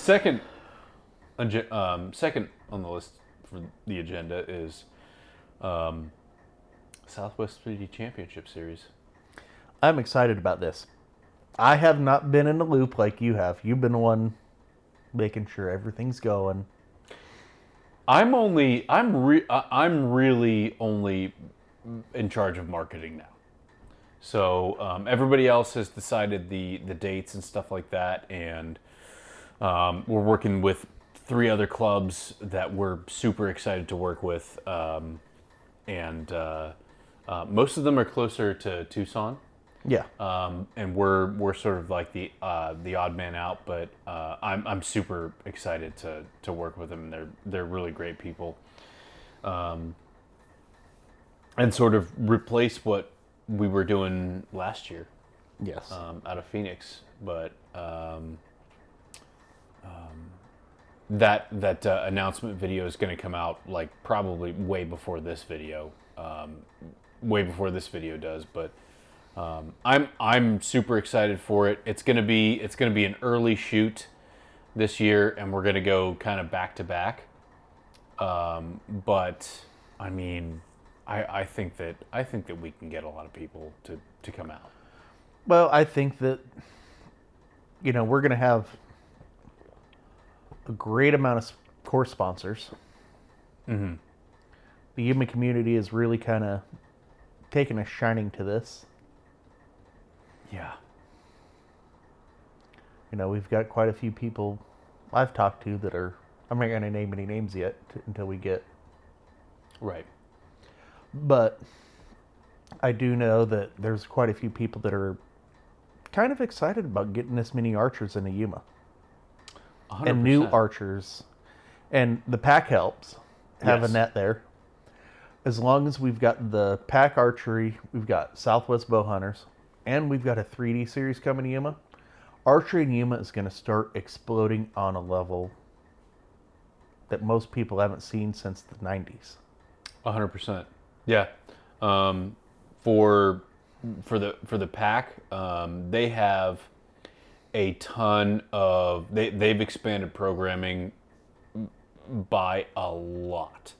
second on the list for the agenda is Southwest 3D Championship Series. I'm excited about this. I have not been in the loop like you have. You've been the one making sure everything's going. I'm really only in charge of marketing now. So everybody else has decided the dates and stuff like that, and we're working with 3 other clubs that we're super excited to work with, and most of them are closer to Tucson. Yeah. And we're sort of like the odd man out, but I'm super excited to work with them. They're really great people, and sort of replace what we were doing last year Yes. out of Phoenix. But that announcement video is going to come out like probably way before this video does, but. I'm super excited for it. It's gonna be an early shoot this year, and we're gonna go kind of back to back. But I mean, I think that we can get a lot of people to come out. Well, I think that, we're going to have a great amount of course sponsors. Mm-hmm. The Yuma community is really kind of taking a shining to this. Yeah. We've got quite a few people I've talked to that are, I'm not going to name any names yet until we get. Right. But I do know that there's quite a few people that are kind of excited about getting this many archers into Yuma. 100%. And new archers. And the pack helps have Yes. a net there. As long as we've got the pack archery, we've got Southwest Bow Hunters, and we've got a 3D series coming to Yuma. Archery in Yuma is going to start exploding on a level that most people haven't seen since the 90s. 100%. Yeah. For the pack, they have a ton of they've expanded programming by a lot.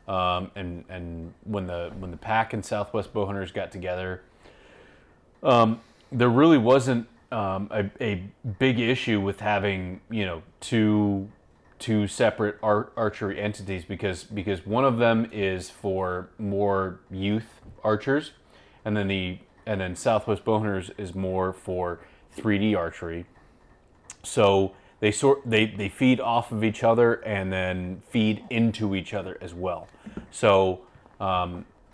And when the pack and Southwest Bowhunters got together, there really wasn't a big issue with having two separate archery entities because one of them is for more youth archers, and then Southwest Bowhunters is more for 3D archery. So they feed off of each other and then feed into each other as well. So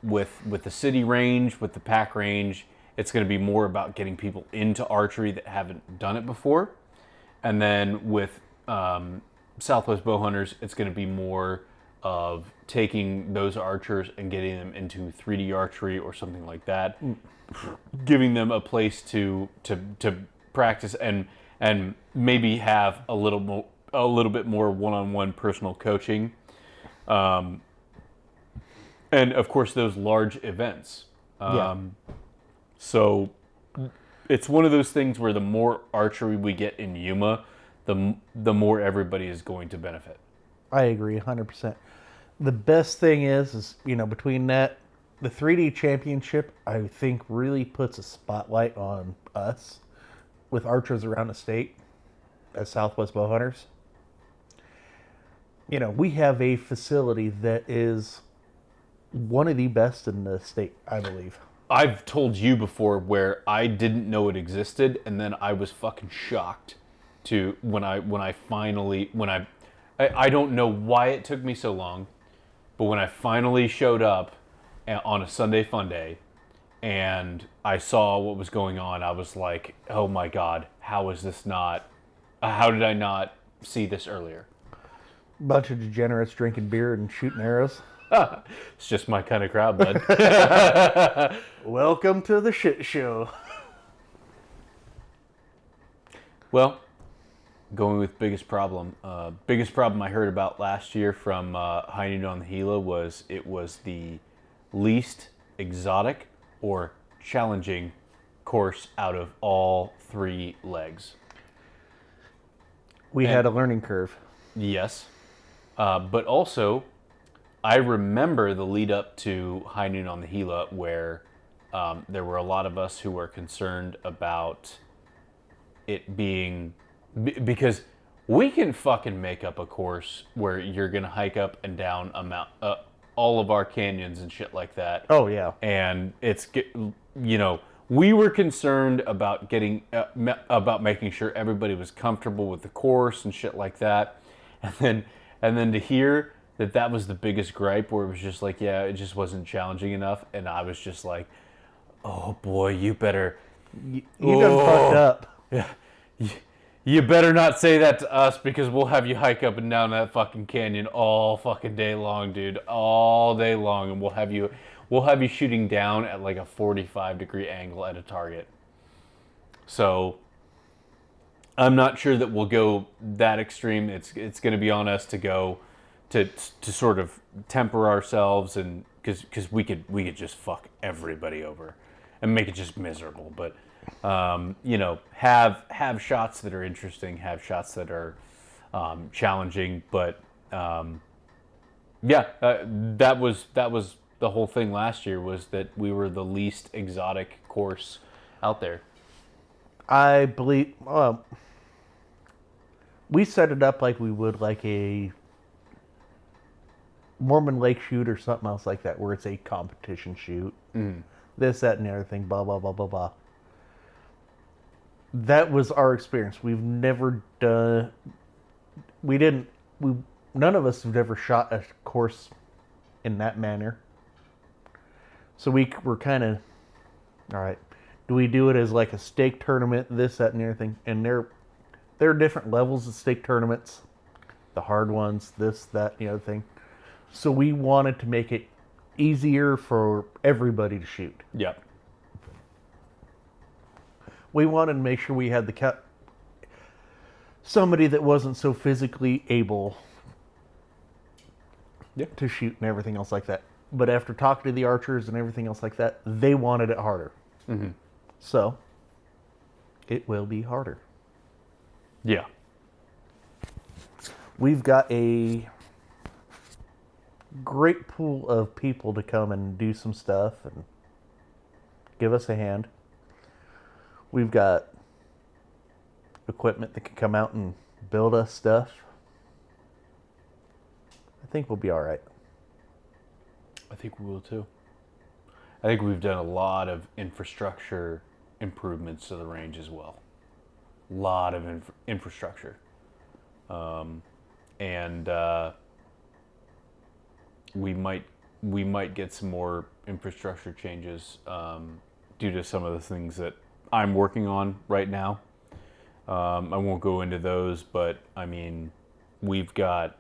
with the city range, with the pack range, it's going to be more about getting people into archery that haven't done it before, and then with Southwest Bowhunters, it's going to be more of taking those archers and getting them into 3D archery or something like that, giving them a place to practice and maybe have a little bit more one-on-one personal coaching, and of course those large events. So it's one of those things where the more archery we get in Yuma, the more everybody is going to benefit. I agree 100%. The best thing is between that, the 3D championship, I think really puts a spotlight on us with archers around the state as Southwest Bowhunters. We have a facility that is one of the best in the state, I believe. I've told you before where I didn't know it existed, and then I was fucking shocked to when I don't know why it took me so long, but when I finally showed up on a Sunday fun day and I saw what was going on, I was like, oh my God, how did I not see this earlier? Bunch of degenerates drinking beer and shooting arrows. It's just my kind of crowd, bud. Welcome to the shit show. Well, going with biggest problem. Biggest problem I heard about last year from High Noon on the Gila was it was the least exotic or challenging course out of all 3 legs. We had a learning curve. Yes. But also, I remember the lead up to High Noon on the Gila where there were a lot of us who were concerned about it being because we can fucking make up a course where you're gonna hike up and down all of our canyons and shit like that. Oh, yeah. And we were concerned about about making sure everybody was comfortable with the course and shit like that, and then to hear that was the biggest gripe, where it was just like, yeah, it just wasn't challenging enough, and I was just like, oh boy, you better, You done fucked up. yeah, you better not say that to us, because we'll have you hike up and down that fucking canyon all fucking day long, dude, all day long, and we'll have you shooting down at like a 45-degree angle at a target. So I'm not sure that we'll go that extreme. It's going to be on us to go to sort of temper ourselves, and because we could just fuck everybody over and make it just miserable. But have shots that are interesting, have shots that are challenging. But that was the whole thing last year, was that we were the least exotic course out there. I believe we set it up like we would like a Mormon Lake shoot or something else like that, where it's a competition shoot. This, that, and the other thing, blah, blah, blah, blah, blah. That was our experience. We've never done... None of us have ever shot a course in that manner. So we were kind of, all right, do we do it as like a stake tournament, this, that, and everything? And there are different levels of stake tournaments. The hard ones, this, that, and the other thing. So we wanted to make it easier for everybody to shoot. Yep. We wanted to make sure we had somebody that wasn't so physically able to shoot and everything else like that. But after talking to the archers and everything else like that, they wanted it harder. Mm-hmm. So it will be harder. Yeah. We've got a great pool of people to come and do some stuff and give us a hand. We've got equipment that can come out and build us stuff. I think we'll be all right. I think we will too. I think we've done a lot of infrastructure improvements to the range as well. A lot of infrastructure. And we might get some more infrastructure changes due to some of the things that I'm working on right now. I won't go into those, but I mean, we've got.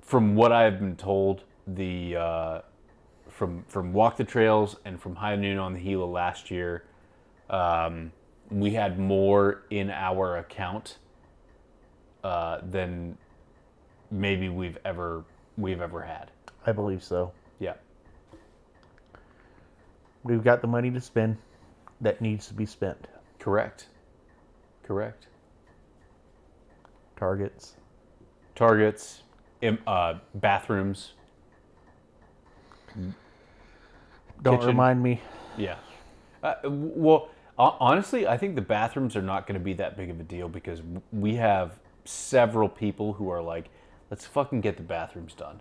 From what I've been told, from Walk the Trails and from High Noon on the Gila last year, we had more in our account than maybe we've ever had. I believe so. Yeah. We've got the money to spend that needs to be spent. Correct. Targets. Bathrooms. Don't Kitchen. remind me. Yeah. Well, honestly, I think the bathrooms are not going to be that big of a deal, because we have several people who are like, let's fucking get the bathrooms done.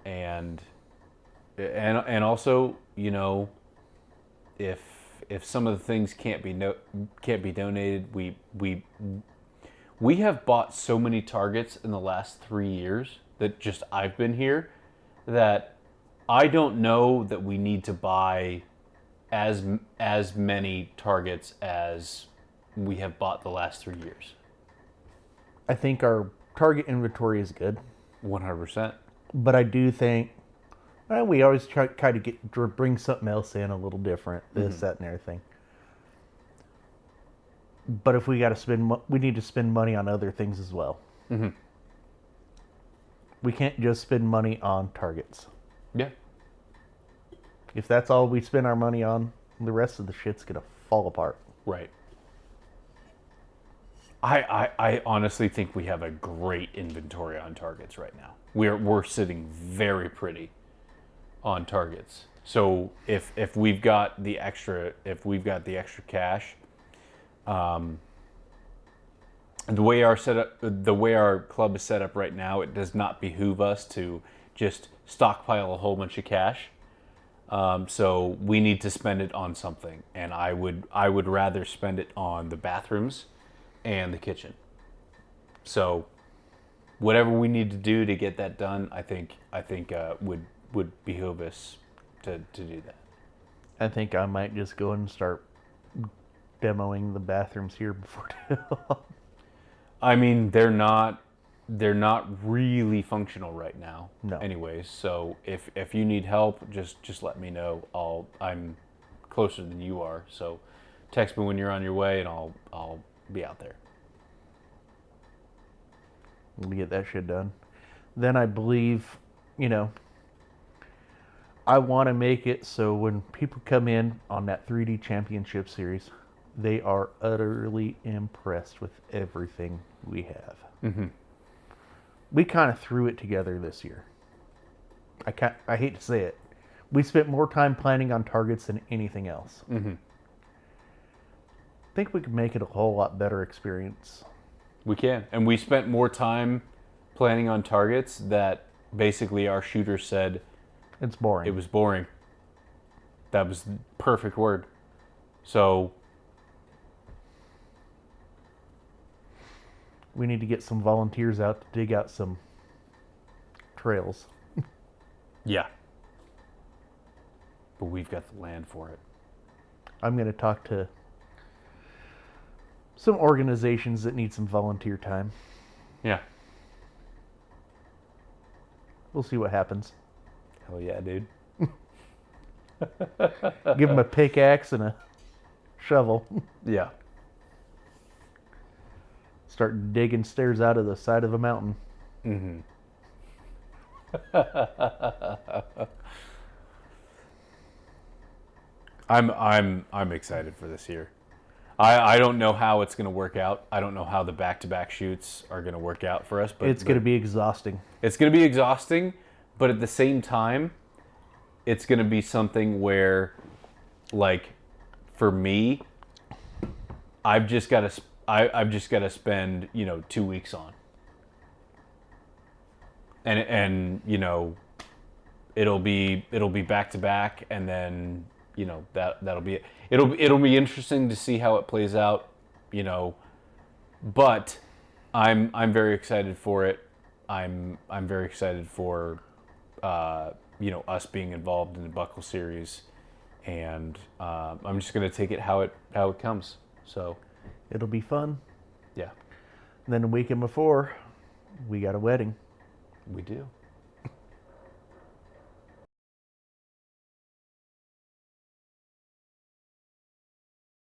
And also, if some of the things can't be donated, we have bought so many targets in the last 3 years that just I've been here, that I don't know that we need to buy as many targets as we have bought the last 3 years. I think our target inventory is good. 100%. But I do think we always try to bring something else in a little different, this, that, and everything. But if we got to we need to spend money on other things as well. Mm-hmm. We can't just spend money on targets. Yeah. If that's all we spend our money on, the rest of the shit's gonna fall apart. Right. I honestly think we have a great inventory on targets right now. We're sitting very pretty on targets. So if we've got the extra cash, the way our club is set up right now, it does not behoove us to just stockpile a whole bunch of cash. So we need to spend it on something, and I would rather spend it on the bathrooms and the kitchen. So whatever we need to do to get that done, I think would behoove us to do that. I think I might just go and start demoing the bathrooms here before too long. I mean, they're not really functional right now. No. Anyways, so if you need help, just let me know. I'm closer than you are, so text me when you're on your way, and I'll be out there. Let me get that shit done. Then I believe, I want to make it so when people come in on that 3D Championship Series, they are utterly impressed with everything we have. Mm-hmm. We kind of threw it together this year. I hate to say it. We spent more time planning on targets than anything else. Mm-hmm. I think we could make it a whole lot better experience. We can, and we spent more time planning on targets that basically our shooter said It's boring. it was boring. That was the perfect word. So we need to get some volunteers out to dig out some trails. yeah, but we've got the land for it. I'm going to talk to some organizations that need some volunteer time. Yeah. We'll see what happens. Hell yeah, dude. Give them a pickaxe and a shovel. Yeah. Start digging stairs out of the side of a mountain. Mm-hmm. I'm excited for this year. I don't know how it's going to work out. I don't know how the back-to-back shoots are going to work out for us, but It's going to be exhausting. It's going to be exhausting, but at the same time, it's going to be something where, like, for me, I've just got to spend 2 weeks on, and it'll be back to back, and then that'll be it. It'll be interesting to see how it plays out, but I'm very excited for it. I'm very excited for us being involved in the Buckle series, and I'm just gonna take it how it comes. So It'll be fun. yeah, And then the weekend before, we got a wedding. we do.